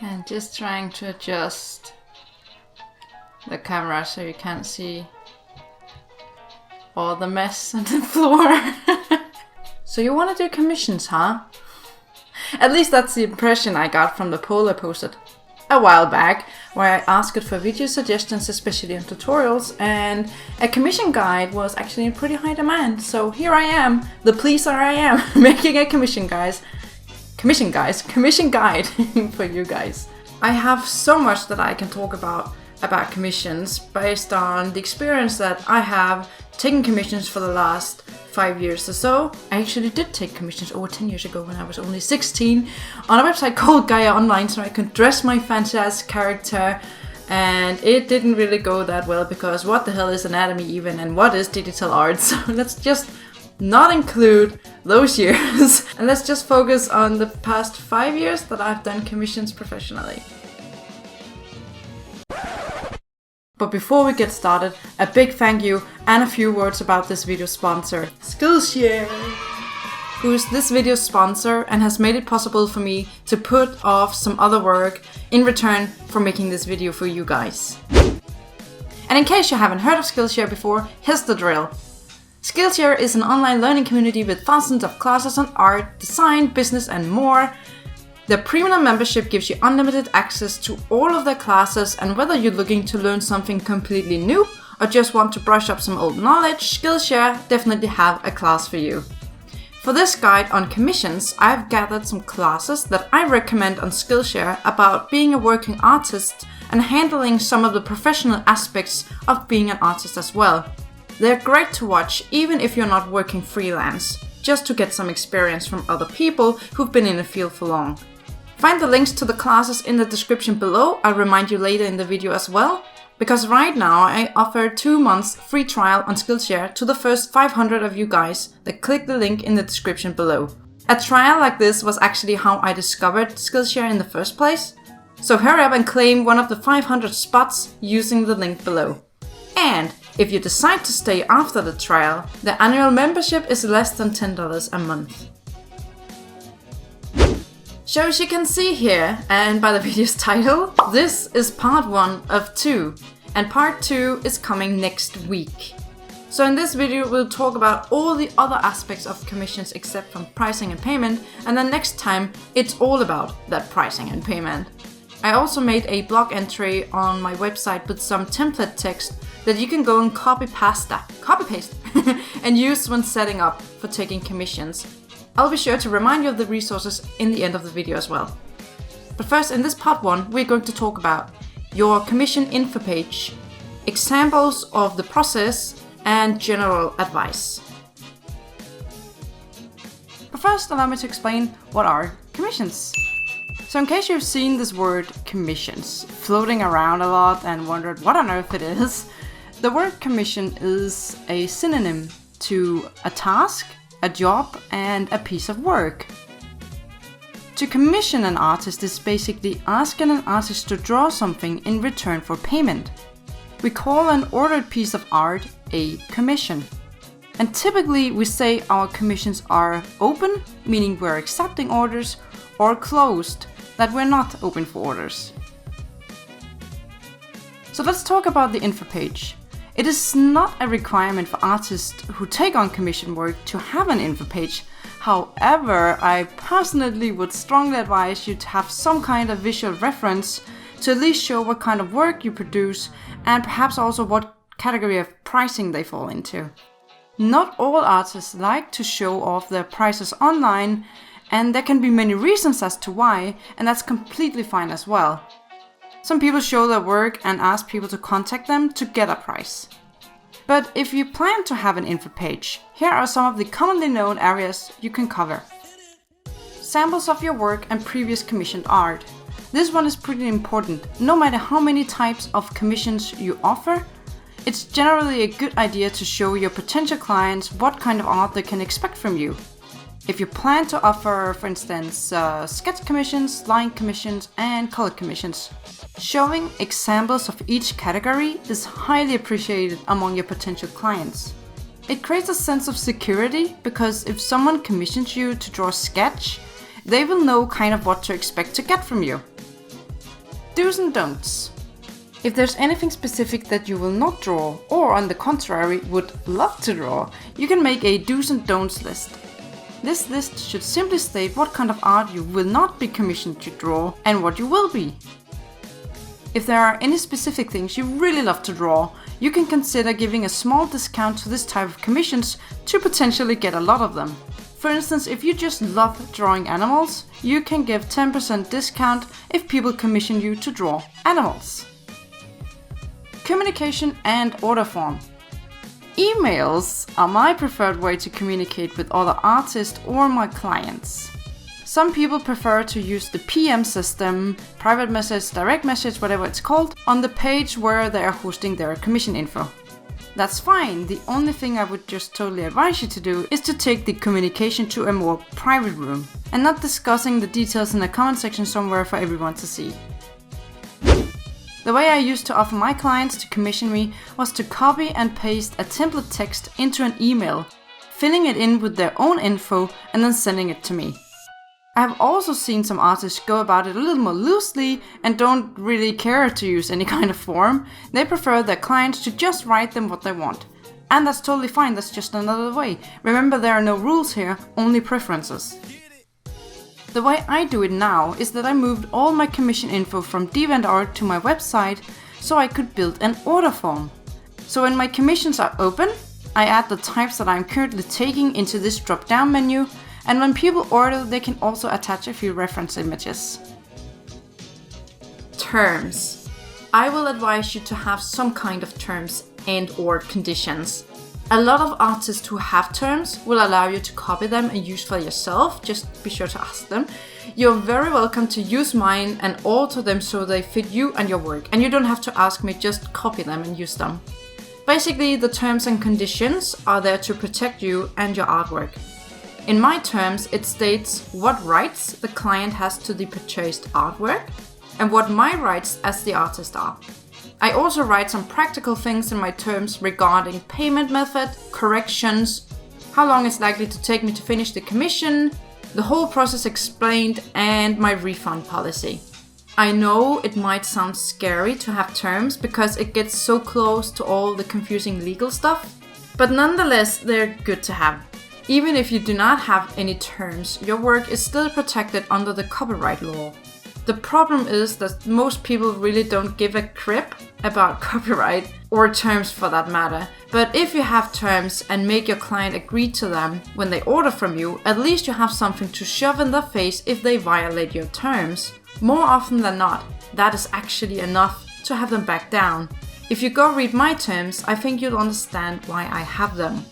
And just trying to adjust the camera so you can't see all the mess on the floor. So you want to do commissions, huh? At least that's the impression I got from the poll I posted a while back, where I asked for video suggestions, especially on tutorials, and a commission guide was actually in pretty high demand. So here I am, the pleaser I am, making a commission guide for you guys. I have so much that I can talk about commissions based on the experience that I have taken commissions for the last 5 years or so. I actually did take commissions over 10 years ago when I was only 16 on a website called Gaia Online, so I could dress my fancy ass character, and it didn't really go that well because what the hell is anatomy even, and what is digital art? So let's just not include those years and let's just focus on the past 5 years that I've done commissions professionally. But before we get started, a big thank you and a few words about this video sponsor, Skillshare, who is this video's sponsor and has made it possible for me to put off some other work in return for making this video for you guys. And in case you haven't heard of Skillshare before, here's the drill. Skillshare is an online learning community with thousands of classes on art, design, business and more. The premium membership gives you unlimited access to all of their classes, and whether you're looking to learn something completely new or just want to brush up some old knowledge, Skillshare definitely have a class for you. For this guide on commissions, I've gathered some classes that I recommend on Skillshare about being a working artist and handling some of the professional aspects of being an artist as well. They're great to watch even if you're not working freelance, just to get some experience from other people who've been in the field for long. Find the links to the classes in the description below. I'll remind you later in the video as well, because right now I offer 2 months free trial on Skillshare to the first 500 of you guys that click the link in the description below. A trial like this was actually how I discovered Skillshare in the first place, so hurry up and claim one of the 500 spots using the link below. And if you decide to stay after the trial, the annual membership is less than $10 a month. So as you can see here, and by the video's title, this is part 1 of 2, and part 2 is coming next week. So in this video we'll talk about all the other aspects of commissions except from pricing and payment, and then next time it's all about that pricing and payment. I also made a blog entry on my website with some template text that you can go and copy paste and use when setting up for taking commissions. I'll be sure to remind you of the resources in the end of the video as well. But first, in this part 1, we're going to talk about your commission info page, examples of the process, and general advice. But first, allow me to explain what are commissions. So in case you've seen this word commissions floating around a lot and wondered what on earth it is, the word commission is a synonym to a task, a job, and a piece of work. To commission an artist is basically asking an artist to draw something in return for payment. We call an ordered piece of art a commission. And typically we say our commissions are open, meaning we're accepting orders, or closed, that we're not open for orders. So let's talk about the info page. It is not a requirement for artists who take on commission work to have an info page. However, I personally would strongly advise you to have some kind of visual reference to at least show what kind of work you produce and perhaps also what category of pricing they fall into. Not all artists like to show off their prices online, and there can be many reasons as to why, and that's completely fine as well. Some people show their work and ask people to contact them to get a price. But if you plan to have an info page, here are some of the commonly known areas you can cover. Samples of your work and previous commissioned art. This one is pretty important. No matter how many types of commissions you offer, it's generally a good idea to show your potential clients what kind of art they can expect from you. If you plan to offer, for instance, sketch commissions, line commissions, and color commissions, showing examples of each category is highly appreciated among your potential clients. It creates a sense of security because if someone commissions you to draw a sketch, they will know kind of what to expect to get from you. Do's and don'ts. If there's anything specific that you will not draw, or on the contrary would love to draw, you can make a do's and don'ts list. This list should simply state what kind of art you will not be commissioned to draw and what you will be. If there are any specific things you really love to draw, you can consider giving a small discount to this type of commissions to potentially get a lot of them. For instance, if you just love drawing animals, you can give 10% discount if people commission you to draw animals. Communication and order form. Emails are my preferred way to communicate with other artists or my clients. Some people prefer to use the PM system, private message, direct message, whatever it's called, on the page where they are hosting their commission info. That's fine. The only thing I would just totally advise you to do is to take the communication to a more private room and not discussing the details in the comment section somewhere for everyone to see. The way I used to offer my clients to commission me was to copy and paste a template text into an email, filling it in with their own info and then sending it to me. I have also seen some artists go about it a little more loosely and don't really care to use any kind of form. They prefer their clients to just write them what they want. And that's totally fine, that's just another way. Remember, there are no rules here, only preferences. The way I do it now is that I moved all my commission info from DeviantArt to my website so I could build an order form. So when my commissions are open, I add the types that I'm currently taking into this drop-down menu, and when people order, they can also attach a few reference images. Terms. I will advise you to have some kind of terms and/or conditions. A lot of artists who have terms will allow you to copy them and use for yourself, just be sure to ask them. You're very welcome to use mine and alter them so they fit you and your work, and you don't have to ask me, just copy them and use them. Basically, the terms and conditions are there to protect you and your artwork. In my terms, it states what rights the client has to the purchased artwork and what my rights as the artist are. I also write some practical things in my terms regarding payment method, corrections, how long it's likely to take me to finish the commission, the whole process explained, and my refund policy. I know it might sound scary to have terms because it gets so close to all the confusing legal stuff, but nonetheless they're good to have. Even if you do not have any terms, your work is still protected under the copyright law. The problem is that most people really don't give a crap about copyright, or terms for that matter. But if you have terms and make your client agree to them when they order from you, at least you have something to shove in their face if they violate your terms. More often than not, that is actually enough to have them back down. If you go read my terms, I think you'll understand why I have them.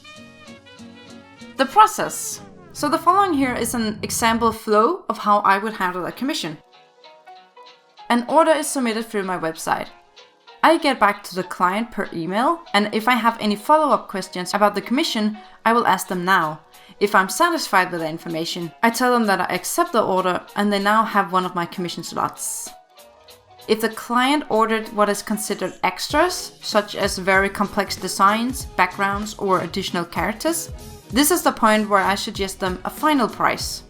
The process. So the following here is an example flow of how I would handle a commission. An order is submitted through my website. I get back to the client per email, and if I have any follow-up questions about the commission, I will ask them now. If I'm satisfied with the information, I tell them that I accept the order and they now have one of my commission slots. If the client ordered what is considered extras, such as very complex designs, backgrounds, or additional characters, this is the point where I suggest them a final price.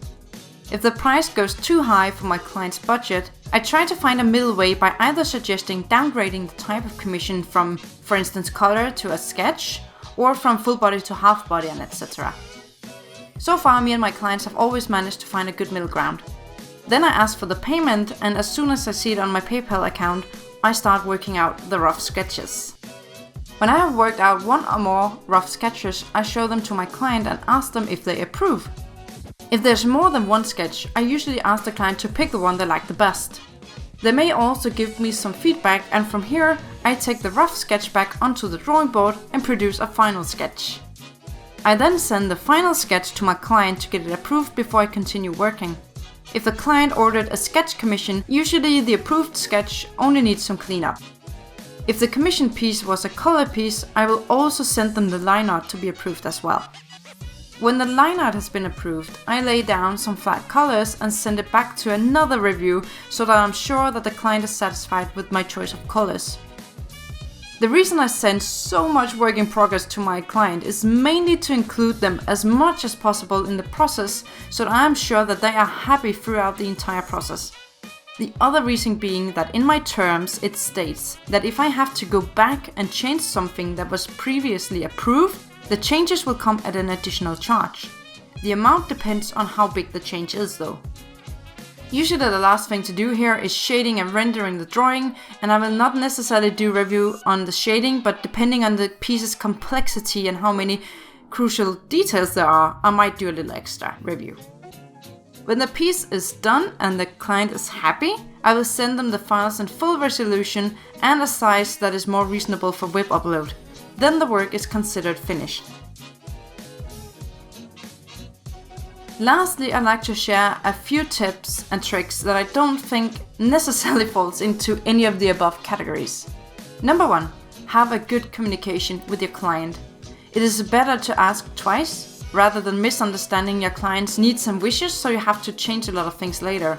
If the price goes too high for my client's budget, I try to find a middle way by either suggesting downgrading the type of commission from, for instance, color to a sketch, or from full body to half body, and etc. So far, me and my clients have always managed to find a good middle ground. Then I ask for the payment, and as soon as I see it on my PayPal account, I start working out the rough sketches. When I have worked out one or more rough sketches, I show them to my client and ask them if they approve. If there's more than one sketch, I usually ask the client to pick the one they like the best. They may also give me some feedback, and from here I take the rough sketch back onto the drawing board and produce a final sketch. I then send the final sketch to my client to get it approved before I continue working. If the client ordered a sketch commission, usually the approved sketch only needs some cleanup. If the commission piece was a color piece, I will also send them the line art to be approved as well. When the line art has been approved, I lay down some flat colors and send it back to another review so that I'm sure that the client is satisfied with my choice of colors. The reason I send so much work in progress to my client is mainly to include them as much as possible in the process so that I'm sure that they are happy throughout the entire process. The other reason being that in my terms it states that if I have to go back and change something that was previously approved, the changes will come at an additional charge. The amount depends on how big the change is though. Usually the last thing to do here is shading and rendering the drawing, and I will not necessarily do review on the shading, but depending on the piece's complexity and how many crucial details there are, I might do a little extra review. When the piece is done and the client is happy, I will send them the files in full resolution and a size that is more reasonable for web upload. Then the work is considered finished. Lastly, I'd like to share a few tips and tricks that I don't think necessarily falls into any of the above categories. Number 1, have a good communication with your client. It is better to ask twice rather than misunderstanding your client's needs and wishes, so you have to change a lot of things later.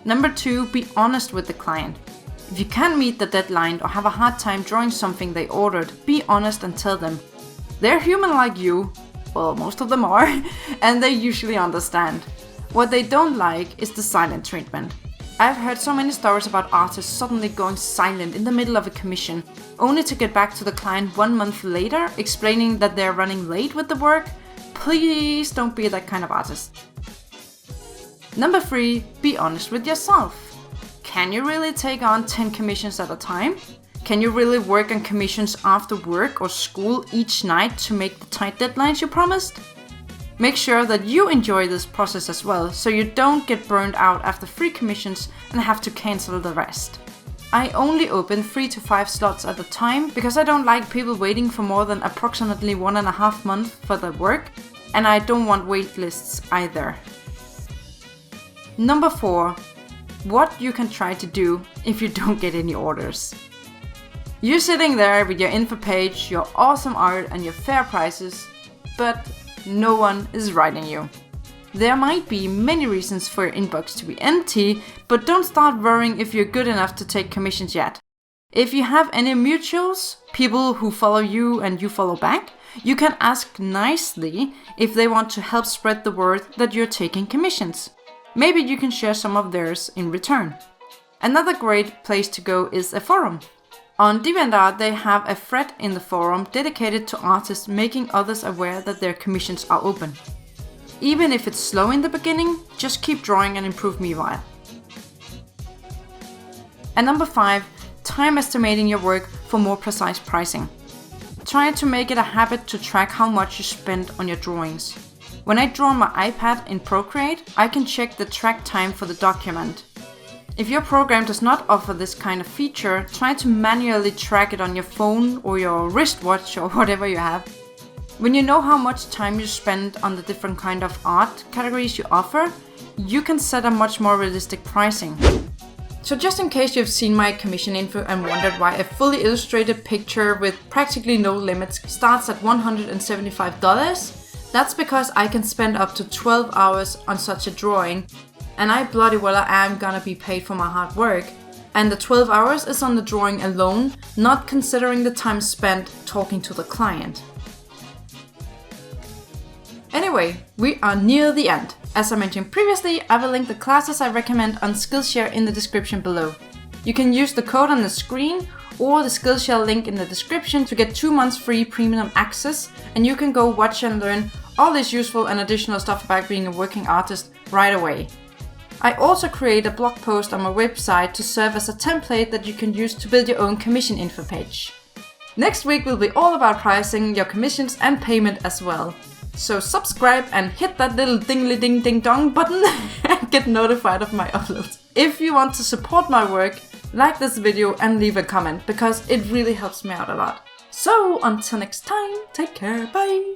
Number 2, be honest with the client. If you can't meet the deadline or have a hard time drawing something they ordered, be honest and tell them. They're human like you. Well, most of them are, and they usually understand. What they don't like is the silent treatment. I've heard so many stories about artists suddenly going silent in the middle of a commission, only to get back to the client 1 month later explaining that they're running late with the work. Please don't be that kind of artist. Number 3, be honest with yourself. Can you really take on 10 commissions at a time? Can you really work on commissions after work or school each night to make the tight deadlines you promised? Make sure that you enjoy this process as well, so you don't get burned out after 3 commissions and have to cancel the rest. I only open 3 to 5 slots at a time because I don't like people waiting for more than approximately 1.5 months for their work, and I don't want wait lists either. Number 4, what you can try to do if you don't get any orders. You're sitting there with your info page, your awesome art and your fair prices, but no one is writing you. There might be many reasons for your inbox to be empty, but don't start worrying if you're good enough to take commissions yet. If you have any mutuals, people who follow you and you follow back, you can ask nicely if they want to help spread the word that you're taking commissions. Maybe you can share some of theirs in return. Another great place to go is a forum. On DeviantArt, they have a thread in the forum dedicated to artists making others aware that their commissions are open. Even if it's slow in the beginning, just keep drawing and improve meanwhile. And number 5, time estimating your work for more precise pricing. Try to make it a habit to track how much you spend on your drawings. When I draw on my iPad in Procreate, I can check the track time for the document. If your program does not offer this kind of feature, try to manually track it on your phone or your wristwatch or whatever you have. When you know how much time you spend on the different kind of art categories you offer, you can set a much more realistic pricing. So just in case you've seen my commission info and wondered why a fully illustrated picture with practically no limits starts at $175, that's because I can spend up to 12 hours on such a drawing. And I bloody well am gonna be paid for my hard work. And the 12 hours is on the drawing alone, not considering the time spent talking to the client. Anyway, we are near the end. As I mentioned previously, I will link the classes I recommend on Skillshare in the description below. You can use the code on the screen or the Skillshare link in the description to get 2 months free premium access, and you can go watch and learn all this useful and additional stuff about being a working artist right away. I also create a blog post on my website to serve as a template that you can use to build your own commission info page. Next week will be all about pricing your commissions and payment as well. So subscribe and hit that little ding-li-ding-ding-dong button and get notified of my uploads. If you want to support my work, like this video and leave a comment because it really helps me out a lot. So until next time, take care, bye!